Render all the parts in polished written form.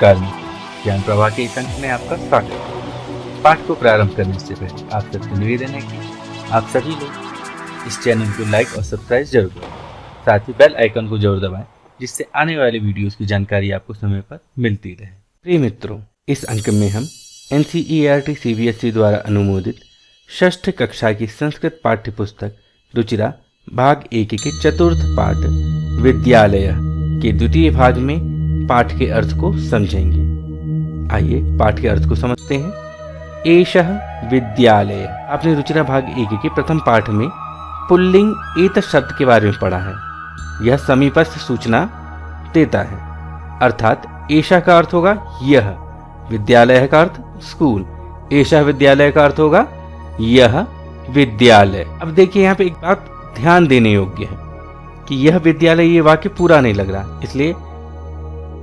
नमस्कार मित्रों, ज्ञान प्रवाह के इस अंक में आपका स्वागत है। पाठ को प्रारंभ करने से पहले आप सबसे निवेदन है कि आप सभी लोग इस चैनल को लाइक और सब्सक्राइब जरूर करें, साथ ही बेल आइकन को जरूर दबाएं, जिससे आने वाले वीडियोस की जानकारी आपको समय पर मिलती रहे। प्रिय मित्रों, इस अंक में हम NCERT CBSE द्वारा अनुमोदित 6th कक्षा की संस्कृत पाठ्य पुस्तक रुचिरा भाग 1 के चतुर्थ पाठ विद्यालय के द्वितीय भाग में पाठ के अर्थ को समझेंगे। आइए पाठ के अर्थ को समझते हैं। एषः विद्यालय। आपने रुचिरा भाग 1 के प्रथम पाठ में पुल्लिंग एतत् शब्द के बारे में पढ़ा है। यह समीपस्थ सूचना देता है, अर्थात एषः का अर्थ होगा यह, विद्यालय का अर्थ स्कूल, एषः विद्यालय का अर्थ होगा यह विद्यालय। अब देखिए यहाँ पे एक बात ध्यान देने योग्य है कि यह विद्यालय, ये वाक्य पूरा नहीं लग रहा, इसलिए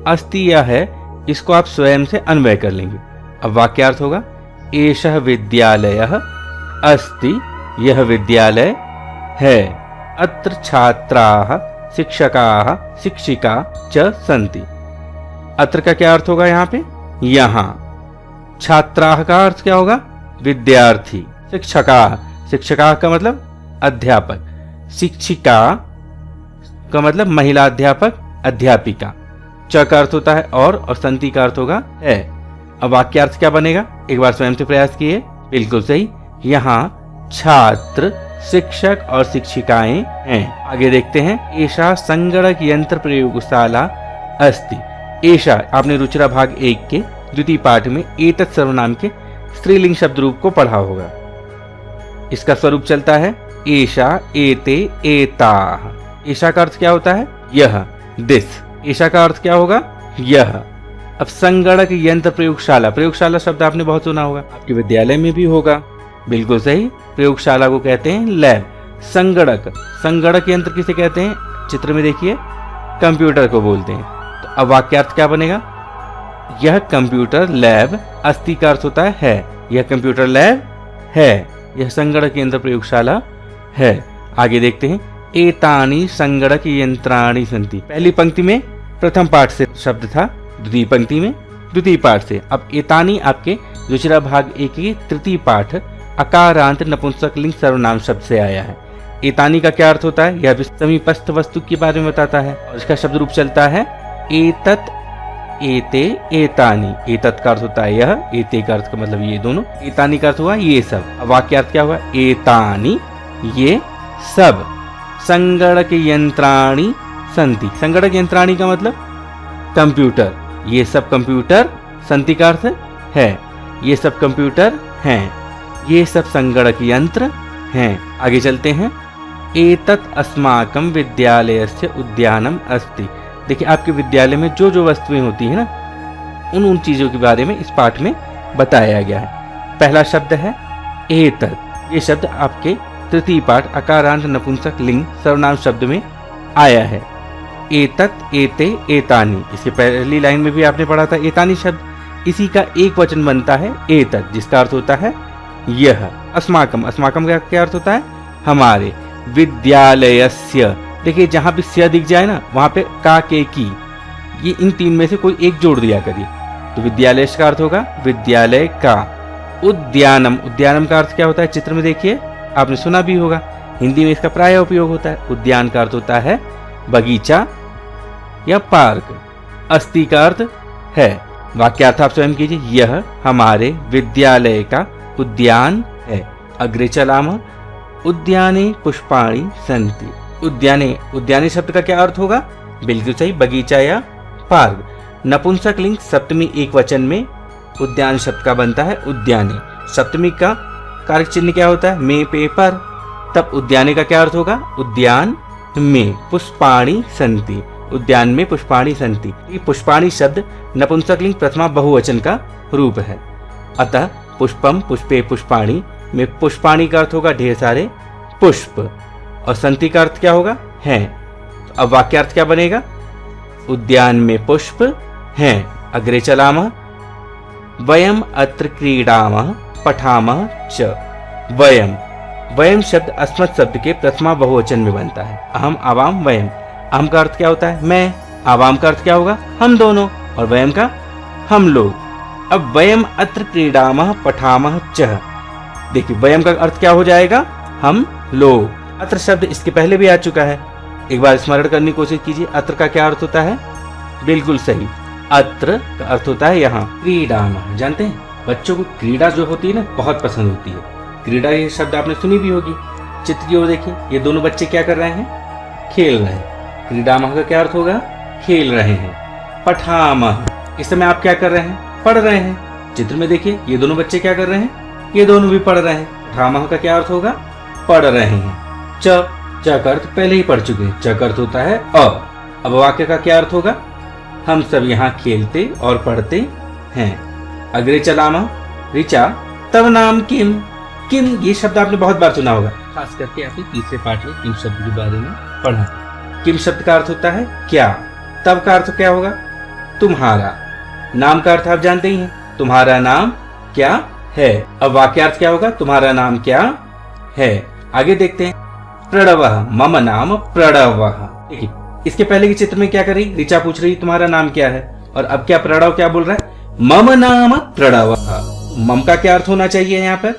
अस्ति यह है, इसको आप स्वयं से अन्वय कर लेंगे। अब वाक्यार्थ होगा एषः विद्यालयः अस्ति, यह विद्यालय है। अत्र छात्राः शिक्षकाः शिक्षिका च सन्ति। अत्र का क्या अर्थ होगा यहाँ पे? यहाँ। छात्राः का अर्थ क्या होगा? विद्यार्थी। शिक्षकाः, शिक्षकाः का मतलब अध्यापक। शिक्षिका का मतलब महिला अध्यापक, अध्यापिका। च का अर्थ होता है और संति का अर्थ होगा है। अब वाक्यार्थ क्या बनेगा? एक बार स्वयं से प्रयास किए। बिल्कुल सही, यहाँ छात्र शिक्षक और शिक्षिकाएं हैं। आगे देखते हैं। एषा संगणक यंत्र प्रयोगशाला अस्ति। एषा आपने रुचिरा भाग 1 के द्वितीय पाठ में एतत् सर्वनाम के स्त्रीलिंग शब्द रूप को पढ़ा होगा। इसका स्वरूप चलता है एषा, एते, एताः। एषा का अर्थ क्या होता है? यह, दिस। एषा का अर्थ क्या होगा? यह। अब संगणक यंत्र प्रयोगशाला, प्रयोगशाला शब्द आपने बहुत सुना होगा, आपके विद्यालय में भी होगा। बिल्कुल सही, प्रयोगशाला को कहते हैं लैब। संगणक, संगणक यंत्र किसे कहते हैं? चित्र में देखिए, कंप्यूटर को बोलते हैं। तो अब वाक्यार्थ क्या बनेगा? यह कंप्यूटर लैब, अस्ति का अर्थ होता है, यह कंप्यूटर लैब है, यह संगणक यंत्र प्रयोगशाला है। आगे देखते हैं। एतानि संगणक यंत्राणि सन्ति। पहली पंक्ति में प्रथम पाठ से शब्द था, द्वितीय पंक्ति में द्वितीय पाठ से। अब एतानि आपके रुचिरा भाग 1 की तृतीय पाठ अकारांत नपुंसक लिंग सर्वनाम शब्द से आया है। एतानि का क्या अर्थ होता है? यह भी समीपस्थ वस्तु के बारे में बताता है और इसका शब्द रूप चलता है एतत्, एते, एतानि। एतत् का अर्थ होता है यह, एते का अर्थ का मतलब ये दोनों, एतानि का अर्थ हुआ ये सब। अब वाक्यार्थ क्या हुआ? एतानि, ये सब। संगणक यंत्राणि सन्ति। संगणक यंत्राणि का मतलब कंप्यूटर, ये सब कंप्यूटर। सन्ति का अर्थ है, ये सब कंप्यूटर हैं, ये सब संगणक यंत्र हैं। आगे चलते हैं। एतत् अस्माकं विद्यालयस्य उद्यानम अस्ति। देखिए आपके विद्यालय में जो जो वस्तुएं होती है ना, उन चीजों के बारे में इस पाठ में बताया गया है। पहला शब्द है एतत्। ये शब्द आपके तृतीय पाठ अकारांत नपुंसक लिंग सर्वनाम शब्द में आया है। एतत्, एते, एतानि। इसके पहली लाइन में भी आपने पढ़ा था एतानि शब्द, इसी का एक वचन बनता है एतत्, जिसका अर्थ होता है यह। अस्माकम, अस्माकम का क्या अर्थ होता है? हमारे। विद्यालयस्य, देखिए जहां भी स्य दिख जाए ना, वहां पे का, के, की, ये इन तीन में से कोई एक जोड़ दिया करिए। तो विद्यालय का अर्थ होगा विद्यालय का। उद्यानम, उद्यानम का अर्थ क्या होता है? चित्र में देखिए, आपने सुना भी होगा, हिंदी में इसका प्राय उपयोग होता है। उद्यान का अर्थ होता है बगीचा या पार्क। अस्ति का अर्थ है। वाक्यार्थ आप स्वयं कीजिए। यह हमारे विद्यालय का उद्यान है। अग्रे चलामः। उद्याने पुष्पाणि सन्ति। उद्याने, उद्याने शब्द का क्या अर्थ होगा? बिल्कुल सही, बगीचा या पार्क। नपुंसक लिंग सप्तमी एक वचन में उद्यान शब्द का बनता है उद्याने। सप्तमी का कारक चिन्ह क्या होता है? में, पे, पर। तब उद्याने का क्या अर्थ होगा? उद्यान में। पुष्पाणि सन्ति, उद्यान में पुष्पाणि सन्ति। ये पुष्पाणि शब्द नपुंसक लिंग प्रथमा बहुवचन का रूप है। अतः पुष्पम, पुष्पे, पुष्पाणि में पुष्पाणि का अर्थ होगा ढेर सारे पुष्प, और सन्ति का अर्थ क्या होगा? है। तो अब वाक्यार्थ क्या बनेगा? उद्यान में पुष्प हैं। अग्रे चलामः। वयम अत्र क्रीडामः पठामः च। वयम, वयम शब्द अस्मत् शब्द के प्रथमा बहुवचन में बनता है। अहम, आवाम, वयम। अहम का अर्थ क्या होता है? मैं। आवाम का अर्थ क्या होगा? हम दोनों। और वयम का हम लोग। अब वयम अत्र क्रीडामः पठामः च। देखिए वयम का अर्थ क्या हो जाएगा, हम लोग। अत्र शब्द इसके पहले भी आ चुका है, एक बार स्मरण करने की कोशिश कीजिए। अत्र का क्या अर्थ होता है, बिल्कुल सही, अत्र का अर्थ होता है यहाँ। क्रीडामः, जानते हैं बच्चों को क्रीड़ा जो होती है ना बहुत पसंद होती है। क्रीड़ा ये शब्द आपने सुनी भी होगी। चित्र की ओर देखिए, ये दोनों बच्चे क्या कर रहे हैं, खेल रहे हैं। क्रीडामः का क्या अर्थ होगा, खेल रहे हैं। पठामः, इस समय आप क्या कर रहे हैं, पढ़ रहे हैं। चित्र में देखिए ये दोनों बच्चे क्या कर रहे हैं, ये दोनों भी पढ़ रहे हैं। पठामः का क्या अर्थ होगा, पढ़ रहे हैं। च का अर्थ पहले ही पढ़ चुके हैं, च का अर्थ होता है अ। अब वाक्य का क्या अर्थ होगा, हम सब यहाँ खेलते और पढ़ते हैं। अग्रे चलामः ऋचा तव नाम किम। किम ये शब्द आपने बहुत बार सुना होगा, खास करके आपने तीसरे पाठ में किम शब्द के बारे में पढ़ा। किम शब्द का अर्थ होता है क्या। तब का अर्थ क्या होगा, तुम्हारा। नाम का अर्थ आप जानते ही हैं, तुम्हारा नाम क्या है। अब वाक्यार्थ क्या होगा, तुम्हारा नाम क्या है। आगे देखते हैं, प्रणवः मम नाम प्रणवः। देखिए इसके पहले के चित्र में क्या कर रही, ऋचा पूछ रही तुम्हारा नाम क्या है, और अब क्या प्रणव क्या बोल रहा है, मम नाम प्रणवः। मम का क्या अर्थ होना चाहिए यहाँ पर,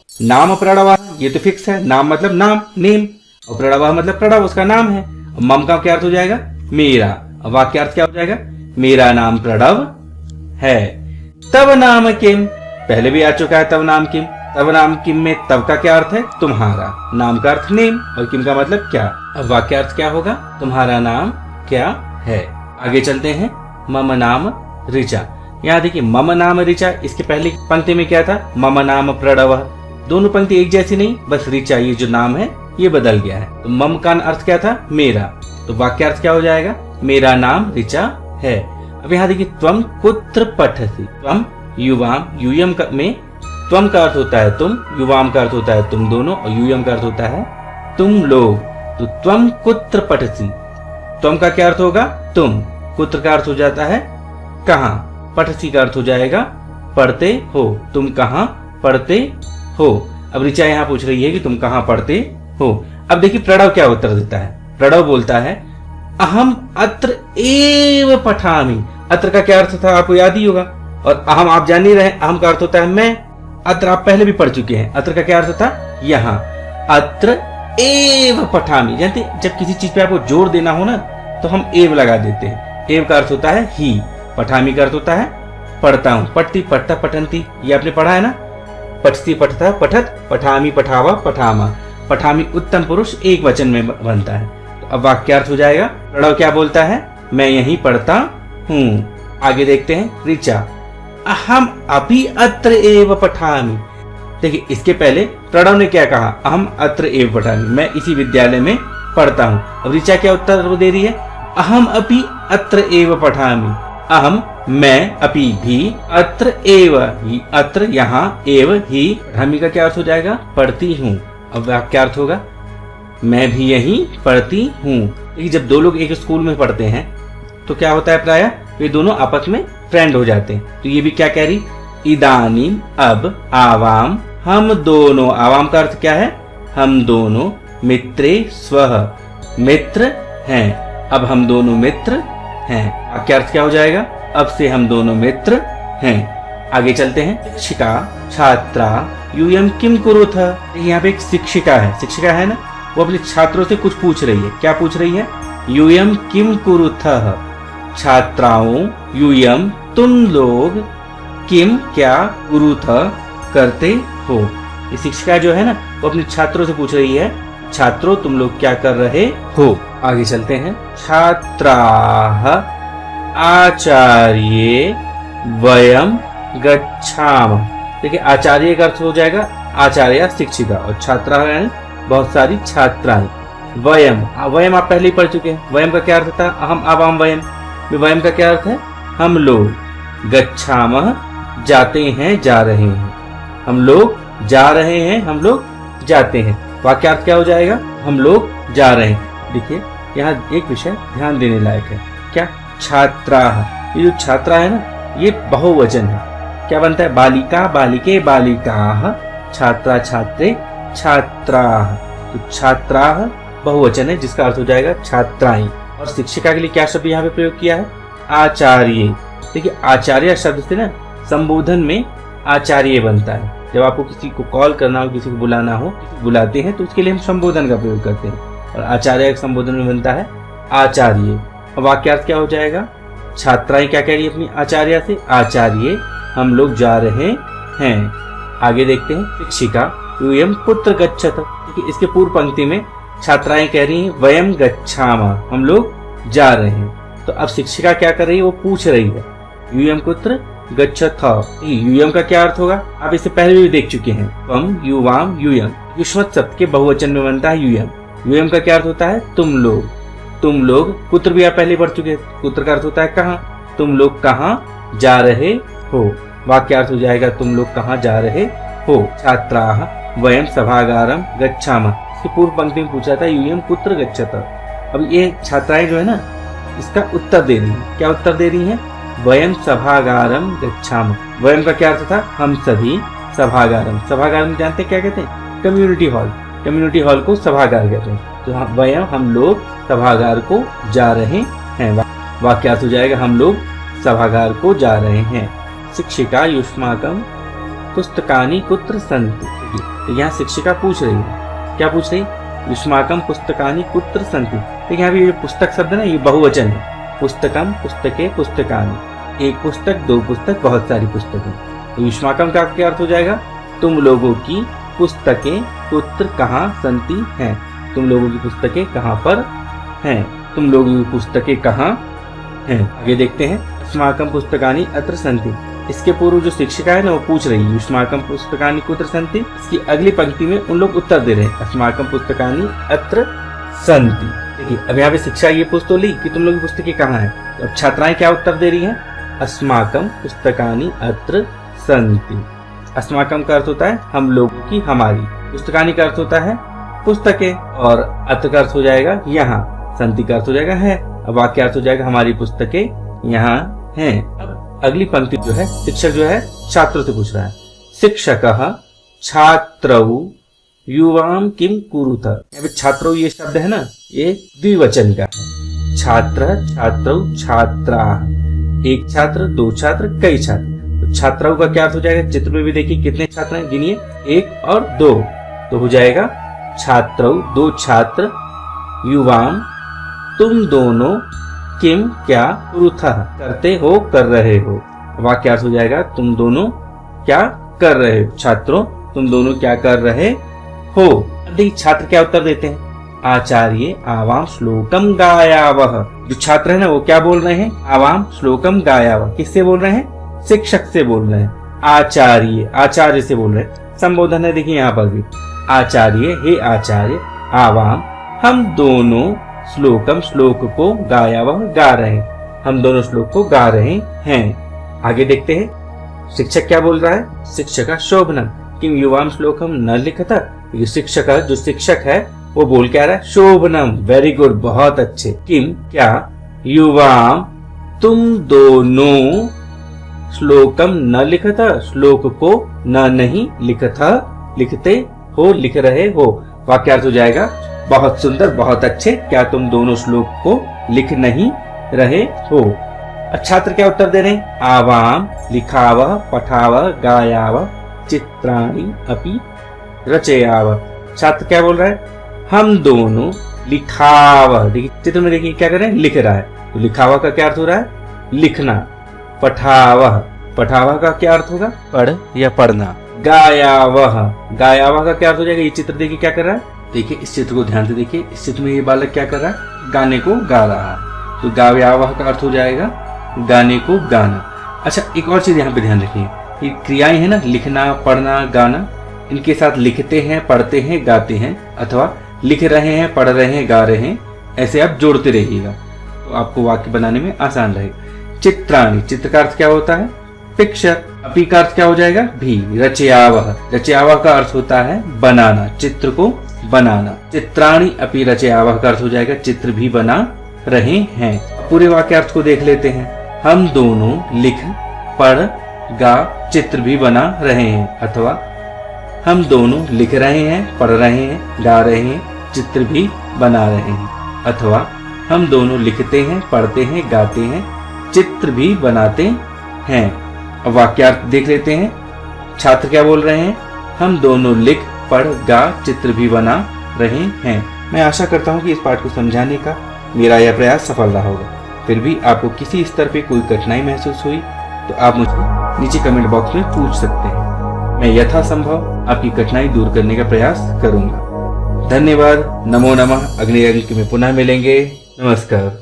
नाम प्रणवः, ये तो फिक्स है, नाम मतलब नाम, नेम, और प्रणवः मतलब प्रणव उसका नाम है। मम का क्या अर्थ हो जाएगा, मेरा। अब वाक्यार्थ क्या हो जाएगा, मेरा नाम प्रणव है। तब नाम किम, पहले भी आ चुका है तब नाम किम। तब नाम किम में तब का क्या अर्थ है, तुम्हारा। नाम का अर्थ नेम और किम का मतलब क्या। अब वाक्यार्थ क्या होगा, तुम्हारा नाम क्या है। आगे चलते हैं, मम नाम ऋचा। यहाँ देखिए मम नाम ऋचा, इसके पहले पंक्ति में क्या था, मम नाम प्रणवः। दोनों पंक्ति एक जैसी नहीं, बस ऋचा ये जो नाम है ये बदल गया है। तो मम का अर्थ क्या था, मेरा। तो वाक्यार्थ क्या हो जाएगा, मेरा नाम ऋचा है। अब यहाँ देखिए, त्वम कुत्र पठसि। त्वम युवाम, यूयम में त्वम का अर्थ होता है तुम, युवाम का अर्थ होता है तुम दोनों, और यूयम का अर्थ होता है तुम लोग। तो त्वम कुत्र पठसि, त्वम का क्या अर्थ होगा, तुम। कुत्र का अर्थ हो जाता है कहाँ, पठसि का अर्थ हो जाएगा पढ़ते हो, तुम कहाँ पढ़ते हो। अब ऋचा यहाँ पूछ रही है कि तुम कहाँ पढ़ते हो। अब देखिए प्रणव क्या उत्तर देता है, प्रणव बोलता है अहम अत्र एव पठामि। अत्र का क्या अर्थ था आपको याद ही होगा, और अहम आप जान ही रहे, अहम का अर्थ होता है मैं। अत्र आप पहले भी पढ़ चुके हैं, अत्र का क्या अर्थ था, यहाँ। अत्र एव पठामि, जानते जब किसी चीज पे आपको जोर देना हो ना तो हम एव लगा देते हैं। एव का अर्थ होता है ही, पठामि का अर्थ होता है पढ़ता हूँ। पढ़ती पढ़ता पठंती, ये आपने पढ़ा है ना, पठती पठता पठत, पठामि पठावा पठामा। पठामि उत्तम पुरुष एक वचन में बनता है। तो अब वाक्यार्थ हो जाएगा, प्रणव क्या बोलता है, मैं यही पढ़ता हूँ। आगे देखते हैं, ऋचा अहम अभी अत्र एव पठामि। देखिए इसके पहले प्रणव ने क्या कहा, अहम अत्र एव पठामि, मैं इसी विद्यालय में पढ़ता हूँ। अब ऋचा क्या उत्तर दे रही है, अहम अपि अत्र एव पठामि। अहम मैं, अपि भी, अत्र एव ही, अत्र यहाँ, एव ही, पठामि का क्या अर्थ हो जाएगा, पढ़ती हूँ। अब क्या अर्थ होगा, मैं भी यही पढ़ती हूँ। देखिए जब दो लोग एक स्कूल में पढ़ते हैं तो क्या होता है, प्रायः वे दोनों आपस में फ्रेंड हो जाते हैं। तो ये भी क्या कह रही, इदानीम अब आवाम हम दोनों। आवाम का अर्थ क्या है, हम दोनों। मित्रे स्वः, मित्र हैं। अब हम दोनों मित्र हैं। क्या अर्थ क्या हो जाएगा, अब से हम दोनों मित्र हैं। आगे चलते हैं, शिक्षिका छात्रा यूयम किम कुरुथ। यहाँ पे एक शिक्षिका है, शिक्षिका है ना, वो अपने छात्रों से कुछ पूछ रही है। क्या पूछ रही है, यूयम किम कुरुथ। छात्राओं, यूयम तुम लोग, किम क्या, कुरुथ करते हो। ये शिक्षिका जो है ना वो अपने छात्रों से पूछ रही है, छात्रों तुम लोग क्या कर रहे हो। आगे चलते हैं, छात्राः आचार्ये वयम गच्छामः। देखिए आचार्य का अर्थ हो जाएगा आचार्य शिक्षिका, और छात्रा है बहुत सारी छात्राएं। वयम, वयम आप पहले ही पढ़ चुके हैं। वयम का क्या अर्थ था, अहम आवाम वयम। वयम का क्या अर्थ है, हम लोग। गच्छामः जाते हैं, जा रहे हैं। हम लोग जा रहे हैं, हम लोग जाते हैं। वाक्यार्थ क्या हो जाएगा, हम लोग जा रहे हैं। देखिए यहाँ एक विषय ध्यान देने लायक है, क्या, छात्रा। ये जो छात्रा है ना ये बहुवचन है, क्या बनता है, बालिका बालिके बालिकाः, छात्रा छात्रे छात्राः। तो छात्राः बहुवचन है जिसका अर्थ हो जाएगा छात्राएं। और शिक्षिका के लिए क्या शब्द यहाँ पे प्रयोग किया है, आचार्य। देखिए आचार्य शब्द से ना संबोधन में आचार्य बनता है। जब आपको किसी को कॉल करना हो, किसी को बुलाना हो, बुलाते हैं तो उसके लिए हम संबोधन का प्रयोग करते हैं, और आचार्य का संबोधन में बनता है आचार्य। अब वाक्यार्थ क्या हो जाएगा? छात्राएं क्या कह रही है अपनी आचार्य से? आचार्य हम लोग जा रहे हैं। आगे देखते हैं, शिक्षिका वयम कुत्र गच्छत। देखिए इसके पूर्व पंक्ति में छात्राएं कह रही हैं वयम गच्छामः, हम लोग जा रहे हैं। तो अब शिक्षिका क्या कर रही है? वो पूछ रही है यूयम कुत्र गच्छथ। यूयम का क्या अर्थ होगा? आप इसे पहले भी देख चुके हैं। वम युवाम यूयम युष्मत शब्द के बहुवचन में बनता है यूयम। यूयम का क्या अर्थ होता है? तुम लोग। तुम लोग, कुत्र भी आप पहले पढ़ चुके हैं। कुत्र का अर्थ होता है कहाँ। तुम लोग कहाँ जा रहे हो। वाक्यार्थ हो जाएगा तुम लोग कहाँ जा रहे हो। छात्राः वयम सभागारम गच्छामः। इसके पूर्व पंक्ति में पूछा था यूयम कुत्र गच्छत। अब ये छात्राएं जो है ना, इसका उत्तर दे रही है। क्या उत्तर दे रही है? वयम सभागारम गच्छामः। वयम का क्या अर्थ था? हम सभी। सभागारम, सभागारम जानते हैं क्या कहते हैं? Community hall. कम्युनिटी हॉल को सभागार कहते हैं। तो वयम हम लोग सभागार को जा रहे हैं। वाक्यार्थ हो जाएगा हम लोग सभागार को जा रहे हैं। शिक्षिका युष्माकम पुस्तकानि कुत्र सन्ति। तो यहाँ शिक्षिका पूछ रही है, क्या पूछ रही? युष्माकम पुस्तकानि कुत्र सन्ति। देखिए यहाँ भी ये पुस्तक शब्द ना, ये बहुवचन है। पुस्तकम, पुस्तके, पुस्तकानि। एक पुस्तक, दो पुस्तक, बहुत सारी पुस्तकें। तो युष्माकम का क्या अर्थ हो जाएगा? तुम लोगों की पुस्तकें कुत्र कहाँ सन्ति हैं। तुम लोगों की पुस्तकें कहाँ पर हैं। तुम लोगों की पुस्तकें कहाँ हैं। आगे देखते हैं, युष्माकम पुस्तकानि अत्र सन्ति। इसके पूर्व जो शिक्षिका है ना, वो पूछ रही है युष्माकम पुस्तकानि कुत्र सन्ति। इसकी अगली पंक्ति में उन लोग उत्तर दे रहे हैं अस्माकम पुस्तकानि अत्र सन्ति। देखिए अब यहाँ पे शिक्षा ये पूछ तो ली कि तुम लोग की पुस्तकें कहाँ हैं। अब छात्राएं क्या उत्तर दे रही हैं? अस्माकम पुस्तकानि अत्र सन्ति। अस्माकम का अर्थ होता है हम लोगों की, हमारी। पुस्तकानि का अर्थ होता है पुस्तकें, और अत्र का अर्थ हो जाएगा यहाँ। सन्ति का अर्थ हो जाएगा है। अब वाक्य अर्थ हो जाएगा हमारी पुस्तकें यहाँ हैं। अब अगली पंक्ति जो है, शिक्षक जो है छात्रों से पूछ रहा है। शिक्षकः छात्रौ युवाम किम कुरुत। यहाँ पे छात्रौ ये शब्द है ना, ये द्विवचन का है। छात्र, छात्रौ, छात्रा। एक छात्र, दो छात्र, कई छात्र। तो छात्राओं का क्या अर्थ हो जाएगा? चित्र में भी देखिए कितने छात्र हैं, गिनिए, एक और दो। तो हो जाएगा छात्रौ, दो छात्र, युवाम तुम दोनों, किम क्या, कुरुतः करते हो, कर रहे हो। वाक्य अर्थ हो जाएगा तुम दोनों क्या कर रहे हो। छात्रों तुम दोनों क्या कर रहे हो। देखिए छात्र क्या उत्तर देते हैं? आचार्य आवाम श्लोकम गायावह। जो छात्र है ना, वो क्या बोल रहे हैं? आवाम श्लोकम गायावह। किससे बोल रहे हैं? शिक्षक से बोल रहे हैं। आचार्य, आचार्य से बोल रहे हैं। संबोधन है देखिए यहाँ पर भी, आचार्य, हे आचार्य, आवाम हम दोनों, श्लोकम श्लोक को, गायावह गा रहे हैं। हम दोनों श्लोक को गा रहे हैं। आगे देखते हैं शिक्षक क्या बोल रहा है। शिक्षक शोभनम किम युवाम श्लोकम न लिखता। ये शिक्षक, जो शिक्षक है वो बोल क्या रहा है? शोभनम, वेरी गुड, बहुत अच्छे। किम क्या, युवाम तुम दोनों, श्लोकम न लिखता, श्लोक को न नहीं लिखता, लिखते हो, लिख रहे हो। वाक्यार्थ हो जाएगा बहुत सुंदर, बहुत अच्छे, क्या तुम दोनों श्लोक को लिख नहीं रहे हो। छात्र क्या उत्तर दे रहे हैं? आवाम लिखावह, पठावह, गायावह, चित्राणि अपि रचयावह। छात्र क्या बोल रहा है? हम दोनों लिखावह। देखिए चित्र में देखिए क्या कर रहे हैं? लिख रहा है। तो लिखावह का क्या अर्थ हो रहा है? लिखना। पठावह, पठावह का क्या अर्थ होगा? पढ़ या पढ़ना। गायावह, गायावह का क्या अर्थ हो जाएगा? ये चित्र देखिए क्या कर रहा है। देखिए इस चित्र को ध्यान से देखिए। इस चित्र में ये बालक क्या कर रहा है? गाने को गा रहा है। तो गायावह का अर्थ हो जाएगा गाने को गाना। अच्छा एक और चीज यहाँ पे ध्यान रखिए, ये क्रियाएं है ना, लिखना, पढ़ना, गाना, इनके साथ लिखते हैं, पढ़ते हैं, गाते हैं, अथवा लिख रहे हैं, पढ़ रहे हैं, गा रहे हैं, ऐसे आप जोड़ते रहिएगा तो आपको वाक्य बनाने में आसान रहेगा। चित्राणि, चित्र का अर्थ क्या होता है? पिक्चर। अपी का अर्थ क्या हो जाएगा? भी। रचयावह, रचयावह का अर्थ होता है बनाना, चित्र को बनाना। चित्राणि अपि रचयावह का अर्थ हो जाएगा चित्र भी बना रहे हैं। पूरे वाक्यार्थ को देख लेते हैं। हम दोनों लिख, पढ़, गा, चित्र भी बना रहे हैं, अथवा हम दोनों लिख रहे हैं, पढ़ रहे हैं, गा रहे हैं, चित्र भी बना रहे हैं, अथवा हम दोनों लिखते हैं, पढ़ते हैं, गाते हैं, चित्र भी बनाते हैं। अब वाक्यार्थ देख लेते हैं। छात्र क्या बोल रहे हैं? हम दोनों लिख पढ़ गा चित्र भी बना रहे हैं। मैं आशा करता हूँ कि इस पाठ को समझाने का मेरा यह प्रयास सफल रहा होगा। फिर भी आपको किसी स्तर पे कोई कठिनाई महसूस हुई तो आप मुझे नीचे कमेंट बॉक्स में पूछ सकते हैं। मैं यथासंभव आपकी कठिनाई दूर करने का प्रयास करूंगा। धन्यवाद। नमो नमः। अगले अंक में पुनः मिलेंगे। नमस्कार।